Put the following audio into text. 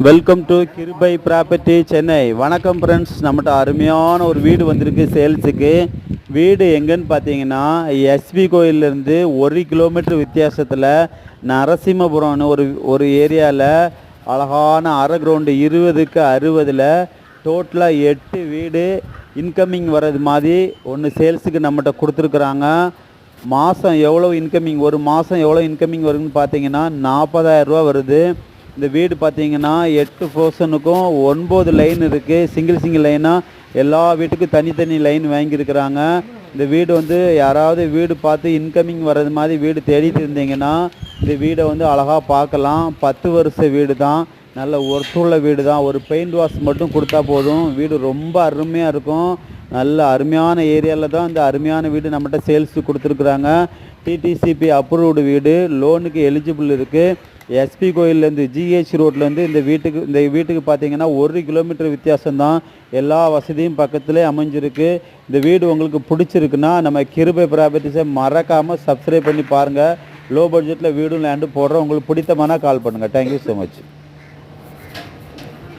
Welcome to கிருபை property Chennai. வணக்கம் friends, நம்மகிட்ட அருமையான ஒரு வீடு வந்திருக்கு சேல்ஸுக்கு. வீடு எங்கன்னு பார்த்தீங்கன்னா எஸ்பி கோயிலேருந்து 1 கிலோமீட்டர் வித்தியாசத்தில் நரசிம்மபுரம்னு ஒரு ஏரியாவில் அழகான அரை கிரவுண்டு 20க்கு 60 டோட்டலாக 8 வீடு இன்கமிங் வர்றது மாதிரி ஒன்று சேல்ஸுக்கு நம்மகிட்ட கொடுத்துருக்குறாங்க. மாதம் எவ்வளோ இன்கமிங், ஒரு மாதம் எவ்வளோ இன்கமிங் வருதுன்னு பார்த்தீங்கன்னா 40,000 ரூபா வருது. இந்த வீடு பார்த்தீங்கன்னா 8 போர்ஷனுக்கும் 9 லைன் இருக்குது. சிங்கிள் லைனாக எல்லா வீட்டுக்கும் தனித்தனி லைன் வாங்கியிருக்கிறாங்க. இந்த வீடு வந்து யாராவது வீடு பார்த்து இன்கமிங் வர்றது மாதிரி வீடு தேடிட்டு இருந்தீங்கன்னா இந்த வீடை வந்து அழகாக பார்க்கலாம். 10 வருஷ வீடு தான், நல்ல ஒர்த்துள்ள வீடு தான். ஒரு பெயிண்ட் வாஷ் மட்டும் கொடுத்தா போதும். வீடு ரொம்ப அருமையாக இருக்கும். நல்ல அருமையான ஏரியாவில் தான் இந்த அருமையான வீடு நம்மகிட்ட சேல்ஸுக்கு கொடுத்துருக்குறாங்க. டிடிசிபி அப்ரூவ்டு வீடு, லோனுக்கு எலிஜிபிள் இருக்குது. எஸ்பி கோயிலேருந்து ஜிஹெச் ரோட்லேருந்து இந்த வீட்டுக்கு பார்த்தீங்கன்னா 1 கிலோமீட்டர் வித்தியாசம்தான். எல்லா வசதியும் பக்கத்துலேயே அமைஞ்சிருக்கு. இந்த வீடு உங்களுக்கு பிடிச்சிருக்குன்னா நம்ம கிருபை ப்ராப்பர்ட்டிஸை மறக்காமல் சப்ஸ்கிரைப் பண்ணி பாருங்கள். லோ பட்ஜெட்டில் வீடும் லேண்டும் போடுறோம். உங்களுக்கு பிடித்தமானா கால் பண்ணுங்கள். Thank you so much.